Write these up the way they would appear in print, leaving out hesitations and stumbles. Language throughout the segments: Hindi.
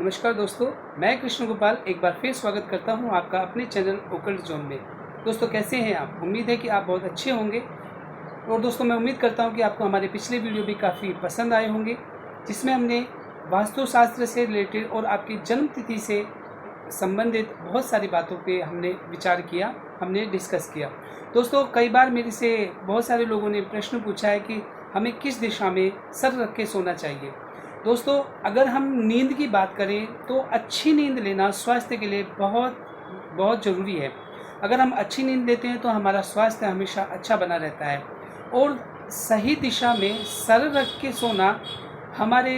नमस्कार दोस्तों, मैं कृष्ण गोपाल एक बार फिर स्वागत करता हूं आपका अपने चैनल ओकल्ट जोन में। दोस्तों कैसे हैं आप? उम्मीद है कि आप बहुत अच्छे होंगे। और दोस्तों मैं उम्मीद करता हूं कि आपको हमारे पिछले वीडियो भी काफ़ी पसंद आए होंगे, जिसमें हमने वास्तुशास्त्र से रिलेटेड और आपकी जन्म तिथि से संबंधित बहुत सारी बातों पे हमने विचार किया, हमने डिस्कस किया। दोस्तों कई बार मेरे से बहुत सारे लोगों ने प्रश्न पूछा है कि हमें किस दिशा में सर रख के सोना चाहिए। दोस्तों अगर हम नींद की बात करें तो अच्छी नींद लेना स्वास्थ्य के लिए बहुत बहुत ज़रूरी है। अगर हम अच्छी नींद लेते हैं तो हमारा स्वास्थ्य हमेशा अच्छा बना रहता है। और सही दिशा में सर रख के सोना हमारे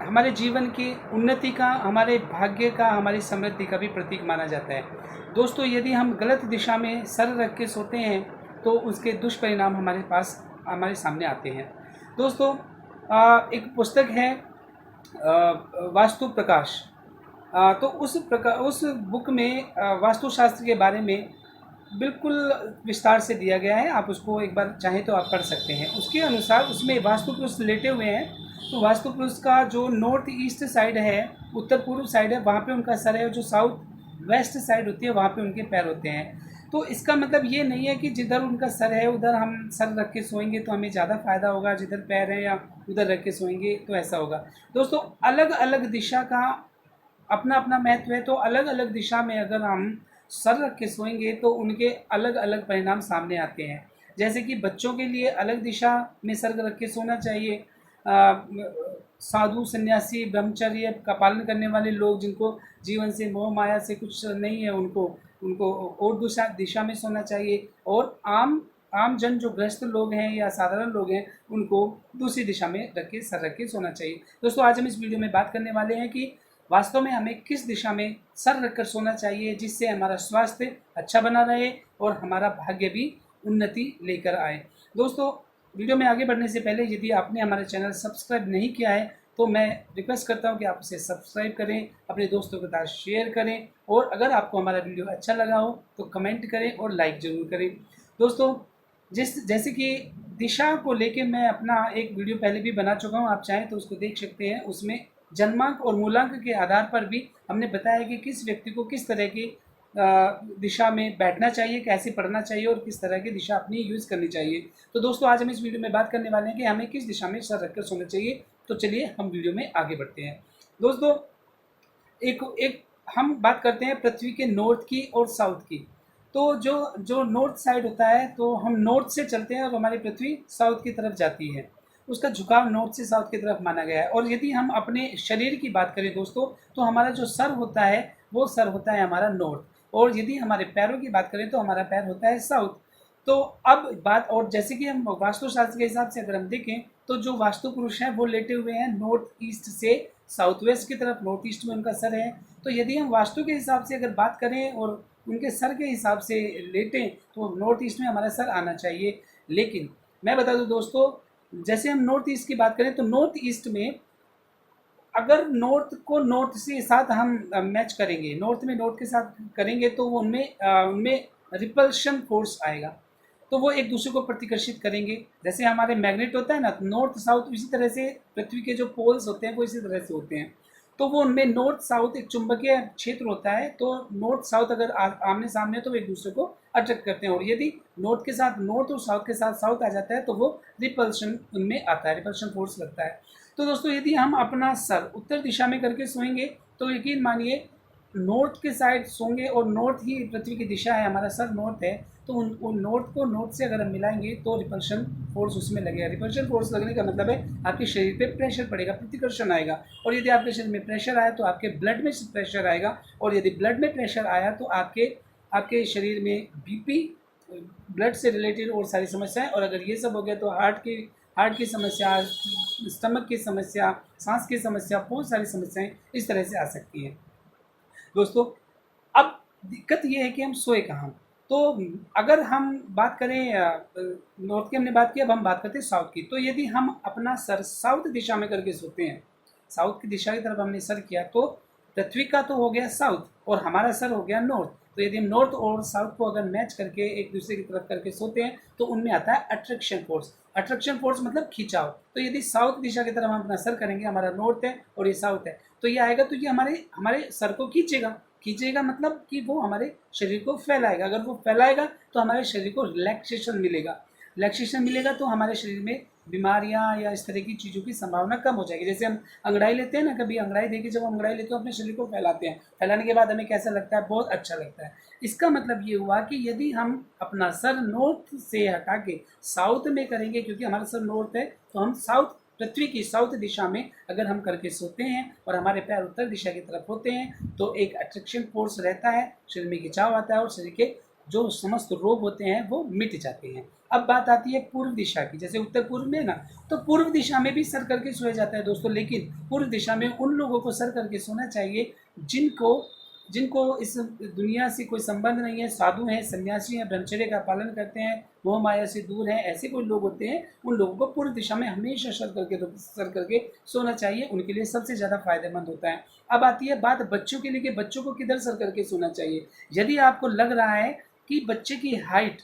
हमारे जीवन की उन्नति का, हमारे भाग्य का, हमारी समृद्धि का भी प्रतीक माना जाता है। दोस्तों यदि हम गलत दिशा में सर रख के सोते हैं तो उसके दुष्परिणाम हमारे सामने आते हैं। दोस्तों एक पुस्तक है वास्तु प्रकाश। तो उस बुक में वास्तुशास्त्र के बारे में बिल्कुल विस्तार से दिया गया है। आप उसको एक बार चाहें तो आप पढ़ सकते हैं। उसके अनुसार उसमें वास्तु पुरुष लेटे हुए हैं, तो वास्तु पुरुष का जो नॉर्थ ईस्ट साइड है, उत्तर पूर्व साइड है, वहाँ पे उनका सर है, और जो साउथ वेस्ट साइड होती है वहाँ पे उनके पैर होते हैं। तो इसका मतलब ये नहीं है कि जिधर उनका सर है उधर हम सर रख के सोएंगे तो हमें ज़्यादा फायदा होगा, जिधर पैर है या उधर रख के सोएंगे तो ऐसा होगा। दोस्तों अलग अलग दिशा का अपना अपना महत्व है। तो अलग अलग दिशा में अगर हम सर रख के सोएंगे तो उनके अलग अलग परिणाम सामने आते हैं। जैसे कि बच्चों के लिए अलग दिशा में सर रख के सोना चाहिए। साधु सन्यासी ब्रह्मचर्य का पालन करने वाले लोग, जिनको जीवन से मोह माया से कुछ नहीं है, उनको उनको और दूसरा दिशा में सोना चाहिए। और आम जन जो ग्रस्त लोग हैं या साधारण लोग हैं, उनको दूसरी दिशा में सर रख के सोना चाहिए। दोस्तों आज हम इस वीडियो में बात करने वाले हैं कि वास्तव में हमें किस दिशा में सर रखकर सोना चाहिए, जिससे हमारा स्वास्थ्य अच्छा बना रहे और हमारा भाग्य भी उन्नति लेकर आए। दोस्तों वीडियो में आगे बढ़ने से पहले यदि आपने हमारा चैनल सब्सक्राइब नहीं किया है तो मैं रिक्वेस्ट करता हूं कि आप इसे सब्सक्राइब करें, अपने दोस्तों के साथ शेयर करें, और अगर आपको हमारा वीडियो अच्छा लगा हो तो कमेंट करें और लाइक ज़रूर करें। दोस्तों जैसे कि दिशा को लेके मैं अपना एक वीडियो पहले भी बना चुका हूं, आप चाहें तो उसको देख सकते हैं। उसमें जन्मांक और मूलांक के आधार पर भी हमने बताया कि किस व्यक्ति को किस तरह की दिशा में बैठना चाहिए, कैसे पढ़ना चाहिए और किस तरह की दिशा अपनी यूज़ करनी चाहिए। तो दोस्तों आज हम इस वीडियो में बात करने वाले हैं कि हमें किस दिशा में सर रखकर सोना चाहिए। तो चलिए हम वीडियो में आगे बढ़ते हैं। दोस्तों एक एक हम बात करते हैं पृथ्वी के नॉर्थ की और साउथ की। तो जो जो नॉर्थ साइड होता है, तो हम नॉर्थ से चलते हैं और हमारी पृथ्वी साउथ की तरफ जाती है। उसका झुकाव नॉर्थ से साउथ की तरफ माना गया है। और यदि हम अपने शरीर की बात करें दोस्तों, तो हमारा जो सर होता है वो सर होता है हमारा नॉर्थ। और यदि हमारे पैरों की बात करें तो हमारा पैर होता है साउथ। तो अब बात, और जैसे कि हम वास्तुशास्त्र के हिसाब से अगर हम देखें तो जो वास्तु पुरुष हैं वो लेटे हुए हैं नॉर्थ ईस्ट से साउथ वेस्ट की तरफ, नॉर्थ ईस्ट में उनका सर है। तो यदि हम वास्तु के हिसाब से अगर बात करें और उनके सर के हिसाब से लेटें तो नॉर्थ ईस्ट में हमारा सर आना चाहिए। लेकिन मैं बता दूं दोस्तों, जैसे हम नॉर्थ ईस्ट की बात करें तो नॉर्थ ईस्ट में अगर नॉर्थ को नॉर्थ से साथ हम मैच करेंगे, नॉर्थ में नॉर्थ के साथ करेंगे तो वो उनमें रिपल्शन फोर्स आएगा। तो वो एक दूसरे को प्रतिकर्षित करेंगे। जैसे हमारे मैग्नेट होता है ना, नॉर्थ साउथ, इसी तरह से पृथ्वी के जो पोल्स होते हैं वो इसी तरह से होते हैं। तो वो उनमें नॉर्थ साउथ एक चुंबकीय क्षेत्र होता है। तो नॉर्थ साउथ अगर आमने सामने तो एक दूसरे को अट्रैक्ट करते हैं। और यदि नॉर्थ के साथ नॉर्थ और साउथ के साथ साउथ आ जाता है तो वो रिपल्शन उनमें आता है, रिपल्शन फोर्स लगता है। तो दोस्तों यदि हम अपना सर उत्तर दिशा में करके सोएंगे तो यकीन मानिए नॉर्थ के साइड सोएंगे, और नॉर्थ ही पृथ्वी की दिशा है, हमारा सर नॉर्थ है, तो उन नॉर्थ को नॉर्थ से अगर हम मिलाएंगे तो रिपल्शन फोर्स उसमें लगेगा। रिपल्शन फोर्स लगने का मतलब है आपके शरीर पे प्रेशर पड़ेगा, प्रतिकर्षण आएगा। और यदि आपके शरीर में प्रेशर आया तो आपके ब्लड में प्रेशर आएगा। और यदि ब्लड में प्रेशर आया तो आपके शरीर में बीपी, ब्लड से रिलेटेड और सारी समस्याएं, और अगर ये सब हो गया तो हार्ट की समस्या, स्टमक की समस्या, सांस की समस्या, बहुत सारी समस्याएं इस तरह से आ सकती हैं। दोस्तों अब दिक्कत ये है कि हम सोए कहाँ। तो अगर हम बात करें नॉर्थ की हमने बात की, अब हम बात करते हैं साउथ की। तो यदि हम अपना सर साउथ दिशा में करके सोते हैं, साउथ की दिशा की तरफ हमने सर किया, तो पृथ्वी का तो हो गया साउथ और हमारा सर हो गया नॉर्थ। तो यदि हम नॉर्थ और साउथ को अगर मैच करके एक दूसरे की तरफ करके सोते हैं तो उनमें आता है अट्रैक्शन फोर्स। अट्रैक्शन फोर्स मतलब खिंचाव। तो यदि साउथ दिशा की तरफ हम अपना सर करेंगे, हमारा नॉर्थ है और ये साउथ है, तो ये आएगा तो ये हमारे हमारे सर को खींचेगा मतलब कि वो हमारे शरीर को फैलाएगा। अगर वो फैलाएगा तो हमारे शरीर को रिलैक्सेशन मिलेगा तो हमारे शरीर में बीमारियां या इस तरह की चीज़ों की संभावना कम हो जाएगी। जैसे हम अंगड़ाई लेते हैं ना, कभी अंगड़ाई देखिए, जब हम अंगड़ाई लेते हैं अपने शरीर को फैलाते हैं, फैलाने के बाद हमें कैसा लगता है, बहुत अच्छा लगता है। इसका मतलब ये हुआ कि यदि हम अपना सर नॉर्थ से हटा के साउथ में करेंगे, क्योंकि हमारा सर नॉर्थ है, तो हम साउथ, पृथ्वी की साउथ दिशा में अगर हम करके सोते हैं और हमारे पैर उत्तर दिशा की तरफ होते हैं तो एक अट्रैक्शन फोर्स रहता है, शरीर में खिंचाव आता है और शरीर के जो समस्त रोग होते हैं वो मिट जाते हैं। अब बात आती है पूर्व दिशा की। जैसे उत्तर पूर्व में ना, तो पूर्व दिशा में भी सर करके सोया जाता है दोस्तों, लेकिन पूर्व दिशा में उन लोगों को सर करके सोना चाहिए जिनको जिनको इस दुनिया से कोई संबंध नहीं है, साधु हैं, सन्यासी हैं, ब्रह्मचर्य का पालन करते हैं, मोह माया से दूर हैं, ऐसे कोई लोग होते हैं, उन लोगों को पूर्व दिशा में हमेशा सर करके सोना चाहिए। उनके लिए सबसे ज़्यादा फायदेमंद होता है। अब आती है बात बच्चों के लिए कि बच्चों को किधर सर करके सोना चाहिए। यदि आपको लग रहा है कि बच्चे की हाइट,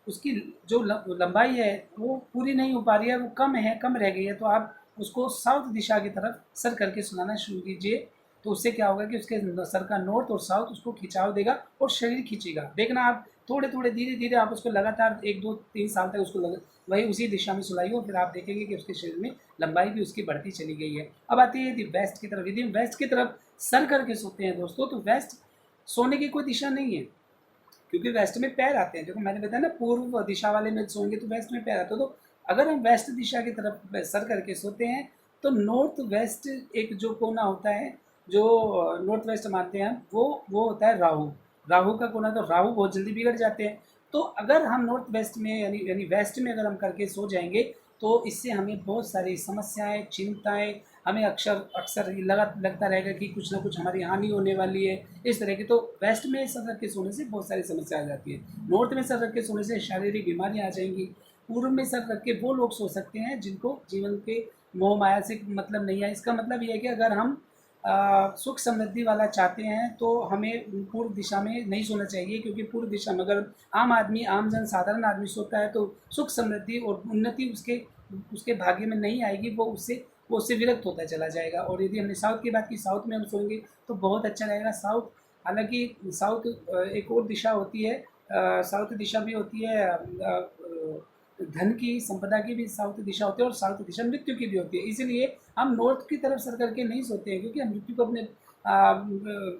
उसकी जो लंबाई है वो पूरी नहीं हो पा रही है, वो कम रह गई है, तो आप उसको साउथ दिशा की तरफ सर करके सुनाना शुरू कीजिए। तो उससे क्या होगा कि उसके सर का नॉर्थ और साउथ उसको खिंचाव देगा और शरीर खींचेगा। देखना आप थोड़े थोड़े धीरे धीरे आप उसको लगातार 1 2 3 साल तक उसको वही उसी दिशा में सुलाइए और फिर आप देखेंगे कि उसके शरीर में लंबाई भी उसकी बढ़ती चली गई है। अब आती है यदि वेस्ट की तरफ, यदि हम वेस्ट की तरफ सर करके सोते हैं दोस्तों, तो वेस्ट सोने की कोई दिशा नहीं है, क्योंकि वेस्ट में पैर आते हैं। देखो मैंने बताया ना, पूर्व दिशा वाले में सोएंगे तो वेस्ट में पैर आते हैं। तो अगर हम वेस्ट दिशा की तरफ सर करके सोते हैं तो नॉर्थ वेस्ट एक जो कोना होता है, जो नॉर्थ वेस्ट मानते हैं, वो होता है राहु का कोना। तो राहु बहुत जल्दी बिगड़ जाते हैं। तो अगर हम नॉर्थ वेस्ट में यानी वेस्ट में अगर हम करके सो जाएंगे तो इससे हमें बहुत सारी समस्याएं, चिंताएं, हमें अक्सर अक्सर लगता रहेगा कि कुछ ना कुछ हमारी हानि होने वाली है, इस तरह की। तो वेस्ट में सर रख के सोने से बहुत सारी समस्या आ जाती है। नॉर्थ में सर रख के सोने से शारीरिक बीमारियां आ जाएंगी। पूर्व में सर रख के वो लोग सो सकते हैं जिनको जीवन के मोह माया से मतलब नहीं है। इसका मतलब ये है कि अगर हम सुख समृद्धि वाला चाहते हैं तो हमें पूर्व दिशा में नहीं सोना चाहिए, क्योंकि पूर्व दिशा में अगर आम जन साधारण आदमी सोता है तो सुख समृद्धि और उन्नति उसके उसके भाग्य में नहीं आएगी, वो उससे विरक्त होता चला जाएगा। और यदि हमने साउथ की बात की, साउथ में हम सोएंगे तो बहुत अच्छा रहेगा। साउथ, हालांकि साउथ एक और दिशा होती है, साउथ दिशा भी होती है धन की, संपदा की भी साउथ दिशा होती है, और साउथ दिशा मृत्यु की भी होती है। इसीलिए हम नॉर्थ की तरफ सर करके नहीं सोते हैं, क्योंकि हम मृत्यु को अपने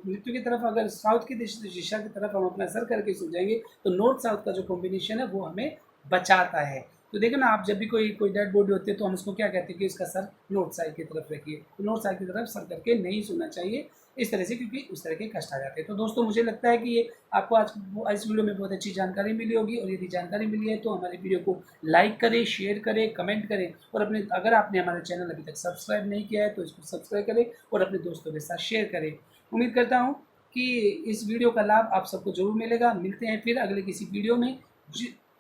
मृत्यु की तरफ, अगर साउथ की दिशा की तरफ हम अपना सर करके सो जाएंगे तो नॉर्थ साउथ का जो कॉम्बिनेशन है वो हमें बचाता है। तो देखो ना, आप जब भी कोई डेड बॉडी होती है तो हम उसको क्या कहते हैं कि उसका सर नॉर्थ साइड की तरफ रखिए। तो नॉर्थ साइड की तरफ सर करके नहीं सोना चाहिए इस तरह से, क्योंकि उस तरह के कष्ट आ जाते हैं। तो दोस्तों मुझे लगता है कि ये आपको आज इस वीडियो में बहुत अच्छी जानकारी मिली होगी, और यदि जानकारी मिली है तो हमारे वीडियो को लाइक करें, शेयर करें, कमेंट करें, और अगर आपने हमारा चैनल अभी तक सब्सक्राइब नहीं किया है तो इसको सब्सक्राइब करें और अपने दोस्तों के साथ शेयर करें। उम्मीद करता हूँ कि इस वीडियो का लाभ आप सबको जरूर मिलेगा। मिलते हैं फिर अगले किसी वीडियो में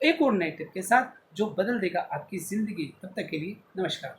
एक और नए टिप के साथ जो बदल देगा आपकी ज़िंदगी। तब तक के लिए नमस्कार।